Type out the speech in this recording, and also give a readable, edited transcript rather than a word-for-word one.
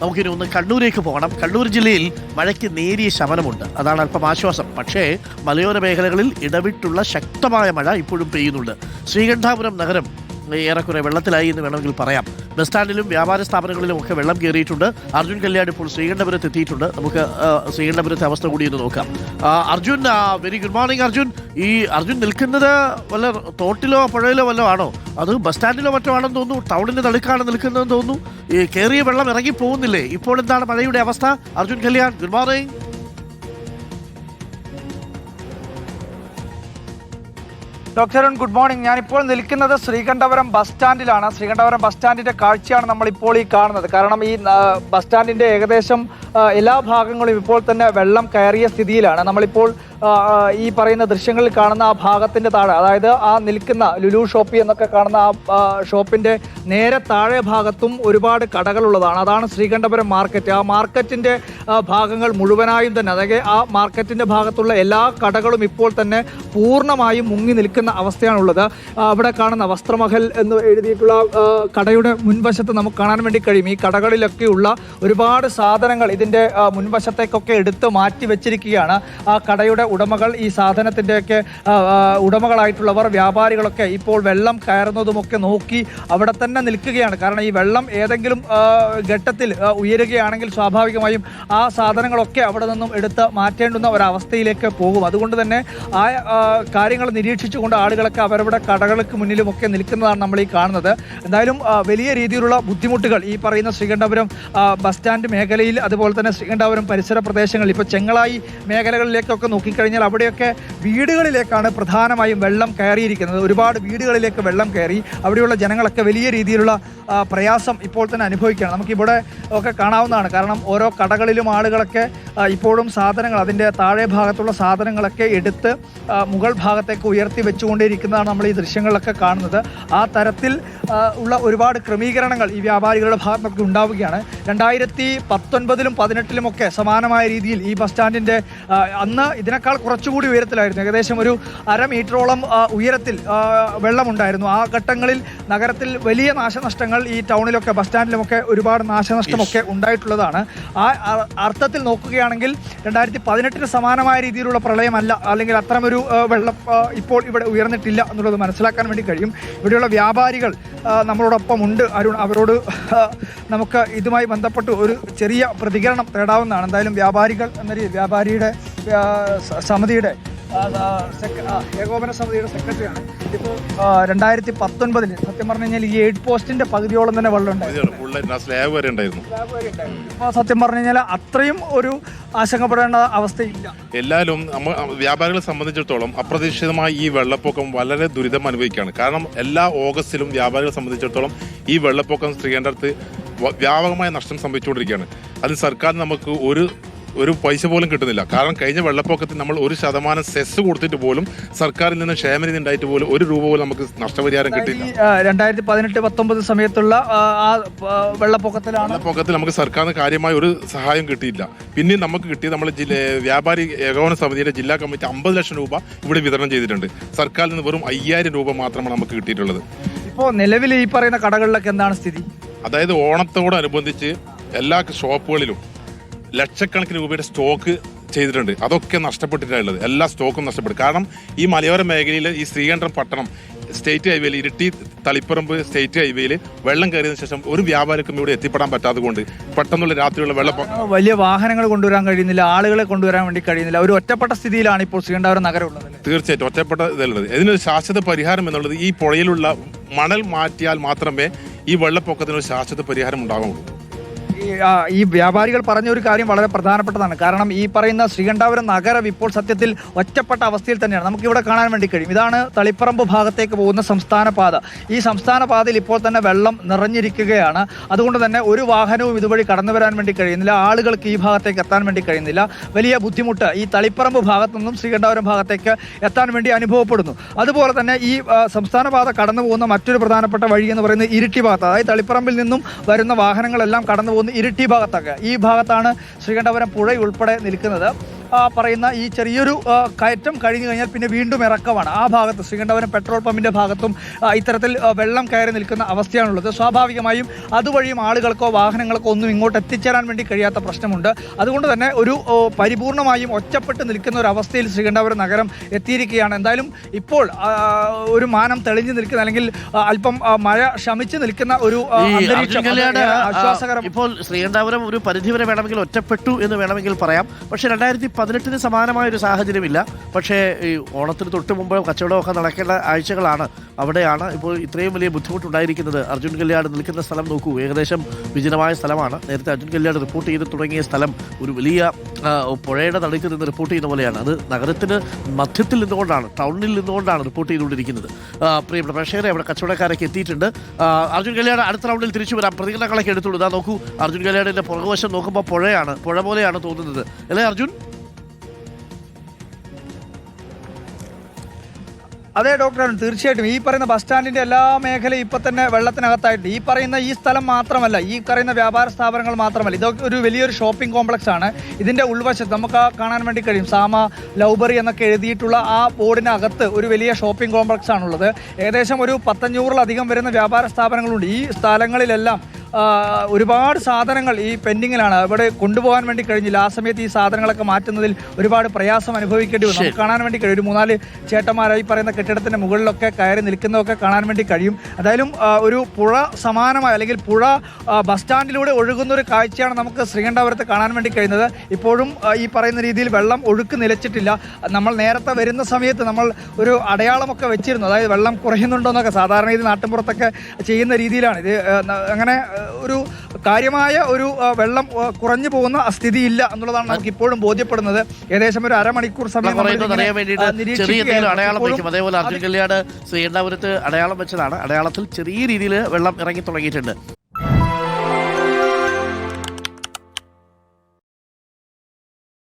നമുക്കിനി ഒന്ന് കണ്ണൂരേക്ക് പോകണം. കണ്ണൂർ ജില്ലയിൽ മഴയ്ക്ക് നേരിയ ശമനമുണ്ട്, അതാണ് അല്പം ആശ്വാസം. പക്ഷേ മലയോര മേഖലകളിൽ ഇടവിട്ടുള്ള ശക്തമായ മഴ ഇപ്പോഴും പെയ്യുന്നുണ്ട്. ശ്രീകണ്ഠാപുരം നഗരം ഏറെക്കുറെ വെള്ളത്തിലായി എന്ന് വേണമെങ്കിൽ പറയാം. ബസ് സ്റ്റാൻഡിലും വ്യാപാര സ്ഥാപനങ്ങളിലും ഒക്കെ വെള്ളം കയറിയിട്ടുണ്ട്. അർജുൻ കല്യാട് ഇപ്പോൾ ശ്രീകണ്ഠപുരത്ത് എത്തിയിട്ടുണ്ട്. നമുക്ക് ശ്രീകണ്ഠപുരത്തെ അവസ്ഥ കൂടി ഒന്ന് നോക്കാം. Arjun, very good morning Arjun. ഈ അർജുൻ നിൽക്കുന്നത് വല്ല തോട്ടിലോ പുഴയിലോ വല്ലോ ആണോ, അത് ബസ് സ്റ്റാൻഡിലോ മറ്റോ ആണെന്ന് തോന്നുന്നു. ടൗണിന്റെ നടുക്കാണ് നിൽക്കുന്നതെന്ന് തോന്നുന്നു. ഈ കയറിയ വെള്ളം ഇറങ്ങി പോകുന്നില്ലേ? ഇപ്പോൾ എന്താണ് മഴയുടെ അവസ്ഥ? Arjun Kalyan, good morning. Doctor good morning. ഞാനിപ്പോൾ നിൽക്കുന്നത് ശ്രീകണ്ഠപുരം ബസ് സ്റ്റാൻഡിലാണ്. ശ്രീകണ്ഠപുരം ബസ് സ്റ്റാൻഡിന്റെ കാഴ്ചയാണ് നമ്മളിപ്പോൾ ഈ കാണുന്നത്. കാരണം ഈ ബസ് സ്റ്റാൻഡിന്റെ ഏകദേശം എല്ലാ ഭാഗങ്ങളും ഇപ്പോൾ തന്നെ വെള്ളം കയറിയ സ്ഥിതിയിലാണ്. നമ്മളിപ്പോൾ ഈ പറയുന്ന ദൃശ്യങ്ങളിൽ കാണുന്ന ആ ഭാഗത്തിന്റെ താഴെ, അതായത് ആ നിൽക്കുന്ന ലുലു ഷോപ്പി എന്നൊക്കെ കാണുന്ന ആ ഷോപ്പിന്റെ നേരെ താഴെ ഭാഗത്തും ഒരുപാട് കടകളുള്ളതാണ്. അതാണ് ശ്രീകണ്ഠപുരം മാർക്കറ്റ്. ആ മാർക്കറ്റിന്റെ ഭാഗങ്ങൾ മുഴുവനായും തന്നെ, അതായത് ആ മാർക്കറ്റിന്റെ ഭാഗത്തുള്ള എല്ലാ കടകളും ഇപ്പോൾ തന്നെ പൂർണ്ണമായും മുങ്ങി നിൽക്കുന്ന അവസ്ഥയാണുള്ളത്. അവിടെ കാണുന്ന വസ്ത്രമഹൽ എന്ന് എഴുതിയിട്ടുള്ള കടയുടെ മുൻവശത്ത് നമുക്ക് കാണാൻ വേണ്ടി കഴിയും. ഈ കടകളിലൊക്കെയുള്ള ഒരുപാട് സാധനങ്ങൾ ഇതിന്റെ മുൻവശത്തേക്കൊക്കെ എടുത്ത് മാറ്റി വെച്ചിരിക്കുകയാണ്. ആ കടയുടെ ഉടമകൾ, ഈ സാധനത്തിൻ്റെയൊക്കെ ഉടമകളായിട്ടുള്ളവർ, വ്യാപാരികളൊക്കെ ഇപ്പോൾ വെള്ളം കയറുന്നതുമൊക്കെ നോക്കി അവിടെ തന്നെ നിൽക്കുകയാണ്. കാരണം ഈ വെള്ളം ഏതെങ്കിലും ഘട്ടത്തിൽ ഉയരുകയാണെങ്കിൽ സ്വാഭാവികമായും ആ സാധനങ്ങളൊക്കെ അവിടെ നിന്നും എടുത്ത് മാറ്റേണ്ടുന്ന ഒരവസ്ഥയിലേക്ക് പോകും. അതുകൊണ്ട് തന്നെ ആ കാര്യങ്ങൾ നിരീക്ഷിച്ചുകൊണ്ട് ആളുകളൊക്കെ അവരവരുടെ കടകൾക്ക് മുന്നിലുമൊക്കെ നിൽക്കുന്നതാണ് നമ്മൾ ഈ കാണുന്നത്. എന്തായാലും വലിയ രീതിയിലുള്ള ബുദ്ധിമുട്ടുകൾ ഈ പറയുന്ന ശ്രീകണ്ഠപുരം ബസ് സ്റ്റാൻഡ് മേഖലയിൽ, അതുപോലെ തന്നെ ശ്രീകണ്ഠപുരം പരിസര പ്രദേശങ്ങളിൽ, ഇപ്പോൾ ചെങ്ങളായി മേഖലകളിലേക്കൊക്കെ നോക്കിക്കഴിഞ്ഞാൽ അവിടെയൊക്കെ വീടുകളിലേക്കാണ് പ്രധാനമായും വെള്ളം കയറിയിരിക്കുന്നത്. ഒരുപാട് വീടുകളിലേക്ക് വെള്ളം കയറി അവിടെയുള്ള ജനങ്ങളൊക്കെ വലിയ രീതിയിലുള്ള പ്രയാസം ഇപ്പോൾ തന്നെ അനുഭവിക്കുകയാണ്. നമുക്കിവിടെ ഒക്കെ കാണാവുന്നതാണ്. കാരണം ഓരോ കടകളിലും ആളുകളൊക്കെ ഇപ്പോഴും സാധനങ്ങൾ, അതിൻ്റെ താഴെ ഭാഗത്തുള്ള സാധനങ്ങളൊക്കെ എടുത്ത് മുകൾ ഭാഗത്തേക്ക് ഉയർത്തി വെച്ചുകൊണ്ടേയിരിക്കുന്നതാണ് നമ്മൾ ഈ ദൃശ്യങ്ങളിലൊക്കെ കാണുന്നത്. ആ തരത്തിൽ ഉള്ള ഒരുപാട് ക്രമീകരണങ്ങൾ ഈ വ്യാപാരികളുടെ ഭാഗത്തൊക്കെ ഉണ്ടാവുകയാണ്. 2019-ലും 2018-ലുമൊക്കെ സമാനമായ രീതിയിൽ ഈ ബസ് സ്റ്റാൻഡിൻ്റെ അന്ന് ഇതിനേക്കാൾ കുറച്ചുകൂടി ഉയരത്തിലായിരുന്നു. ഏകദേശം ഒരു 1/2 മീറ്ററോളം ഉയരത്തിൽ വെള്ളമുണ്ടായിരുന്നു. ആ ഘട്ടങ്ങളിൽ നഗരത്തിൽ വലിയ നാശനഷ്ടങ്ങൾ ഈ ടൗണിലൊക്കെ ബസ് സ്റ്റാൻഡിലുമൊക്കെ ഒരുപാട് നാശനഷ്ടമൊക്കെ ഉണ്ടായിട്ടുള്ളതാണ്. ആ അർത്ഥത്തിൽ നോക്കുകയാണെങ്കിൽ 2018-ന് സമാനമായ രീതിയിലുള്ള പ്രളയമല്ല, അല്ലെങ്കിൽ അത്തരമൊരു വെള്ളം ഇപ്പോൾ ഇവിടെ ഉയർന്നിട്ടില്ല എന്നുള്ളത് മനസ്സിലാക്കാൻ വേണ്ടി കഴിയും. ഇവിടെയുള്ള വ്യാപാരികൾ നമ്മളോടൊപ്പം ഉണ്ട്. അരുൺ, അവരോട് നമുക്ക് ഇതുമായി ബന്ധപ്പെട്ട് ഒരു ചെറിയ പ്രതികരണം തേടാവുന്നതാണ്. എന്തായാലും വ്യാപാരികൾ എന്ന വ്യാപാരിയുടെ സമിതിയുടെ ഏകോപന സമിതിയുടെ സെക്രട്ടറിയാണ്. ഇപ്പോൾ 2019-ൽ സത്യം പറഞ്ഞു കഴിഞ്ഞാൽ ഈ എയ്ഡ് പോസ്റ്റിന്റെ പകുതിയോളം തന്നെ വെള്ളം ഉണ്ടായിരുന്നു. സത്യം പറഞ്ഞു കഴിഞ്ഞാൽ അത്രയും ഒരു ആശങ്കപ്പെടേണ്ട അവസ്ഥയില്ല. എല്ലാവരും വ്യാപാരികളെ സംബന്ധിച്ചിടത്തോളം അപ്രതീക്ഷിതമായി ഈ വെള്ളപ്പൊക്കം വളരെ ദുരിതം അനുഭവിക്കുകയാണ്. കാരണം എല്ലാ ഓഗസ്റ്റിലും വ്യാപാരികളെ സംബന്ധിച്ചിടത്തോളം ഈ വെള്ളപ്പൊക്കം സ്ത്രീകണ്ഠത്ത് വ്യാപകമായ നഷ്ടം സംഭവിച്ചുകൊണ്ടിരിക്കുകയാണ്. അതിന് സർക്കാർ നമുക്ക് ഒരു പൈസ പോലും കിട്ടുന്നില്ല. കാരണം കഴിഞ്ഞ വെള്ളപ്പൊക്കത്തിൽ നമ്മൾ 1% സെസ് കൊടുത്തിട്ട് പോലും സർക്കാരിൽ നിന്ന് ക്ഷേമനിധി ഉണ്ടായിട്ട് പോലും 1 രൂപ പോലും നമുക്ക് നഷ്ടപരിഹാരം കിട്ടില്ല. 2018-19 സമയത്തുള്ള ആ വെള്ളപ്പൊക്കത്തിൽ നമുക്ക് സർക്കാരിന് കാര്യമായ ഒരു സഹായം കിട്ടിയില്ല. പിന്നെ നമുക്ക് കിട്ടിയത് നമ്മൾ വ്യാപാരി ഏകോപന സമിതിയുടെ ജില്ലാ കമ്മിറ്റി 50 ലക്ഷം രൂപ ഇവിടെ വിതരണം ചെയ്തിട്ടുണ്ട്. സർക്കാരിൽ നിന്ന് വെറും 5000 രൂപ മാത്രമാണ് നമുക്ക് കിട്ടിയിട്ടുള്ളത്. ഇപ്പോൾ നിലവിൽ ഈ പറയുന്ന കടകളിലൊക്കെ എന്താണ് സ്ഥിതി? അതായത് ഓണത്തോടനുബന്ധിച്ച് എല്ലാ ഷോപ്പുകളിലും ലക്ഷക്കണക്കിന് രൂപയുടെ സ്റ്റോക്ക് ചെയ്തിട്ടുണ്ട്. അതൊക്കെ നഷ്ടപ്പെട്ടിട്ടുള്ളത്, എല്ലാ സ്റ്റോക്കും നഷ്ടപ്പെട്ടു. കാരണം ഈ മലയോര മേഖലയിൽ ഈ ശ്രീകണ്ഠം പട്ടണം സ്റ്റേറ്റ് ഹൈവേയിൽ, ഇരിട്ടി തളിപ്പറമ്പ് സ്റ്റേറ്റ് ഹൈവേയിൽ വെള്ളം കയറിയതിനു ശേഷം ഒരു വ്യാപാരിക്കും ഇവിടെ എത്തിപ്പെടാൻ പറ്റാത്തത് കൊണ്ട് പെട്ടെന്നുള്ള രാത്രിയുള്ള വെള്ളപ്പൊക്കം, വലിയ വാഹനങ്ങൾ കൊണ്ടുവരാൻ കഴിയുന്നില്ല, ആളുകളെ കൊണ്ടുവരാൻ വേണ്ടി കഴിയുന്നില്ല. ഒരു ഒറ്റപ്പെട്ട സ്ഥിതിയിലാണ് ഇപ്പോൾ ശ്രീകണ്ഠപുരം നഗരം ഉള്ളത്. തീർച്ചയായിട്ടും ഒറ്റപ്പെട്ട ഇതുള്ളത്. ഇതിനൊരു ശാശ്വത പരിഹാരം എന്നുള്ളത് ഈ പുഴയിലുള്ള മണൽ മാറ്റിയാൽ മാത്രമേ ഈ വെള്ളപ്പൊക്കത്തിനൊരു ശാശ്വത പരിഹാരം ഉണ്ടാകുള്ളൂ. ഈ വ്യാപാരികൾ പറഞ്ഞ ഒരു കാര്യം വളരെ പ്രധാനപ്പെട്ടതാണ്. കാരണം ഈ പറയുന്ന ശ്രീകണ്ഠാപുരം നഗരം ഇപ്പോൾ സത്യത്തിൽ ഒറ്റപ്പെട്ട അവസ്ഥയിൽ തന്നെയാണ്. നമുക്കിവിടെ കാണാൻ വേണ്ടി കഴിയും. ഇതാണ് തളിപ്പറമ്പ് ഭാഗത്തേക്ക് പോകുന്ന സംസ്ഥാന പാത. ഈ സംസ്ഥാന പാതയിൽ ഇപ്പോൾ തന്നെ വെള്ളം നിറഞ്ഞിരിക്കുകയാണ്. അതുകൊണ്ട് തന്നെ ഒരു വാഹനവും ഇതുവഴി കടന്നു വരാൻ വേണ്ടി കഴിയുന്നില്ല. ആളുകൾക്ക് ഈ ഭാഗത്തേക്ക് എത്താൻ വേണ്ടി കഴിയുന്നില്ല. വലിയ ബുദ്ധിമുട്ട് ഈ തളിപ്പറമ്പ് ഭാഗത്തു നിന്നും ശ്രീകണ്ഠാപുരം ഭാഗത്തേക്ക് എത്താൻ വേണ്ടി അനുഭവപ്പെടുന്നു. അതുപോലെ തന്നെ ഈ സംസ്ഥാന പാത കടന്നു പോകുന്ന മറ്റൊരു പ്രധാനപ്പെട്ട വഴി എന്ന് പറയുന്നത് ഇരിട്ടി ഭാഗത്ത്, അതായത് തളിപ്പറമ്പിൽ നിന്നും വരുന്ന വാഹനങ്ങളെല്ലാം കടന്നു പോകുന്ന ഇരിട്ടി ഭാഗത്തൊക്കെ, ഈ ഭാഗത്താണ് ശ്രീകണ്ഠപുരം പുഴ ഉൾപ്പെടെ നിൽക്കുന്നത്. പറയുന്ന ഈ ചെറിയൊരു കയറ്റം കഴിഞ്ഞു കഴിഞ്ഞാൽ പിന്നെ വീണ്ടും ഇറക്കമാണ്. ആ ഭാഗത്ത് ശ്രീകണ്ഠപുരം പെട്രോൾ പമ്പിൻ്റെ ഭാഗത്തും ഇത്തരത്തിൽ വെള്ളം കയറി നിൽക്കുന്ന അവസ്ഥയാണുള്ളത്. സ്വാഭാവികമായും അതുവഴിയും ആളുകൾക്കോ വാഹനങ്ങൾക്കോ ഒന്നും ഇങ്ങോട്ട് എത്തിച്ചേരാൻ വേണ്ടി കഴിയാത്ത പ്രശ്നമുണ്ട്. അതുകൊണ്ട് തന്നെ ഒരു പരിപൂർണമായും ഒറ്റപ്പെട്ട് നിൽക്കുന്ന ഒരു അവസ്ഥയിൽ ശ്രീകണ്ഠപുരം നഗരം എത്തിയിരിക്കുകയാണ്. എന്തായാലും ഇപ്പോൾ ഒരു മാനം തെളിഞ്ഞു നിൽക്കുന്ന അല്ലെങ്കിൽ അല്പം മഴ ശമിച്ചു നിൽക്കുന്ന ഒരു ആശ്വാസകരം. ഇപ്പോൾ ശ്രീകണ്ഠപുരം ഒരു പരിധിവരെ വേണമെങ്കിൽ ഒറ്റപ്പെട്ടു എന്ന് വേണമെങ്കിൽ പറയാം. പക്ഷേ 2018 സമാനമായ ഒരു സാഹചര്യമില്ല. പക്ഷേ ഈ ഓണത്തിന് തൊട്ട് മുമ്പ് കച്ചവടമൊക്കെ നടക്കേണ്ട ആഴ്ചകളാണ്. അവിടെയാണ് ഇപ്പോൾ ഇത്രയും വലിയ ബുദ്ധിമുട്ടുണ്ടായിരിക്കുന്നത്. അർജുൻ കല്യാട് നിൽക്കുന്ന സ്ഥലം നോക്കൂ, ഏകദേശം വിജനമായ സ്ഥലമാണ്. നേരത്തെ അർജുൻ കല്യാട് റിപ്പോർട്ട് ചെയ്ത് തുടങ്ങിയ സ്ഥലം ഒരു വലിയ പുഴയുടെ നടുക്ക് നിന്ന് റിപ്പോർട്ട് ചെയ്യുന്ന പോലെയാണ്. അത് നഗരത്തിന് മധ്യത്തിൽ നിന്നുകൊണ്ടാണ്, ടൗണിൽ നിന്നുകൊണ്ടാണ് റിപ്പോർട്ട് ചെയ്തുകൊണ്ടിരിക്കുന്നത്. പ്രിയപ്പെട്ട പ്രേക്ഷകരെ, അവിടെ കച്ചവടക്കാരൊക്കെ എത്തിയിട്ടുണ്ട്. അർജുൻ കല്യാട് അടുത്ത റൗണ്ടിൽ തിരിച്ചു വരാം. പ്രതികരണങ്ങളൊക്കെ എടുത്തോളൂ. ഇതാ നോക്കൂ, അർജുൻ കല്യാടിന്റെ പുറകുവശം നോക്കുമ്പോൾ പുഴയാണ്, പുഴ പോലെയാണ് തോന്നുന്നത് അല്ലേ അർജുൻ? അതെ ഡോക്ടർ, തീർച്ചയായിട്ടും ഈ പറയുന്ന ബസ് സ്റ്റാൻഡിന്റെ എല്ലാ മേഖലയും ഇപ്പൊ തന്നെ വെള്ളത്തിനകത്തായിട്ട്. ഈ പറയുന്ന ഈ സ്ഥലം മാത്രമല്ല, ഈ പറയുന്ന വ്യാപാര സ്ഥാപനങ്ങൾ മാത്രമല്ല, ഇതൊക്കെ ഒരു വലിയൊരു ഷോപ്പിംഗ് കോംപ്ലക്സ് ആണ്. ഇതിന്റെ ഉൾവശത്ത് നമുക്ക് കാണാൻ വേണ്ടി കഴിയും സാമ ലൗബറി എന്നൊക്കെ എഴുതിയിട്ടുള്ള ആ ബോർഡിനകത്ത് ഒരു വലിയ ഷോപ്പിംഗ് കോംപ്ലക്സ് ആണുള്ളത്. ഏകദേശം ഒരു 500-ലധികം വരുന്ന വ്യാപാര സ്ഥാപനങ്ങളുണ്ട്. ഈ സ്ഥലങ്ങളിലെല്ലാം ഒരുപാട് സാധനങ്ങൾ ഈ പെൻഡിങ്ങിലാണ്. ഇവിടെ കൊണ്ടുപോകാൻ വേണ്ടി കഴിഞ്ഞില്ല. ആ സമയത്ത് ഈ സാധനങ്ങളൊക്കെ മാറ്റുന്നതിൽ ഒരുപാട് പ്രയാസം അനുഭവിക്കേണ്ടി വന്നു. നമുക്ക് കാണാൻ വേണ്ടി കഴിയും. ഒരു 3-4 ചേട്ടന്മാരായി പറയുന്ന കെട്ടിടത്തിന്റെ മുകളിലൊക്കെ കയറി നിൽക്കുന്നതൊക്കെ കാണാൻ വേണ്ടി കഴിയും. എന്തായാലും ഒരു പുഴ സമാനമായ അല്ലെങ്കിൽ പുഴ ബസ് സ്റ്റാൻഡിലൂടെ ഒഴുകുന്ന ഒരു കാഴ്ചയാണ് നമുക്ക് ശ്രീകണ്ഠപുരത്ത് കാണാൻ വേണ്ടി കഴിയുന്നത്. ഇപ്പോഴും ഈ പറയുന്ന രീതിയിൽ വെള്ളം ഒഴുക്ക് നിലച്ചിട്ടില്ല. നമ്മൾ നേരത്തെ വരുന്ന സമയത്ത് നമ്മൾ ഒരു അടയാളമൊക്കെ വെച്ചിരുന്നു, അതായത് വെള്ളം കുറയുന്നുണ്ടോ എന്നൊക്കെ. സാധാരണ ഇത് നാട്ടിൻപുറത്തൊക്കെ ചെയ്യുന്ന രീതിയിലാണ് ഇത്. അങ്ങനെ ഒരു കാര്യമായ ഒരു വെള്ളം കുറഞ്ഞു പോകുന്ന സ്ഥിതിയില്ല എന്നുള്ളതാണ് നമുക്ക് ഇപ്പോഴും ബോധ്യപ്പെടുന്നത്. ഏകദേശം ഒരു അരമണിക്കൂർ സമയം അടയാളം വയ്ക്കും. അതേപോലെ അർജുൻ കല്യാട് ശ്രീകണ്ഠപുരത്ത് അടയാളം വെച്ചതാണ്. അടയാളത്തിൽ ചെറിയ രീതിയിൽ വെള്ളം ഇറങ്ങി തുടങ്ങിയിട്ടുണ്ട്.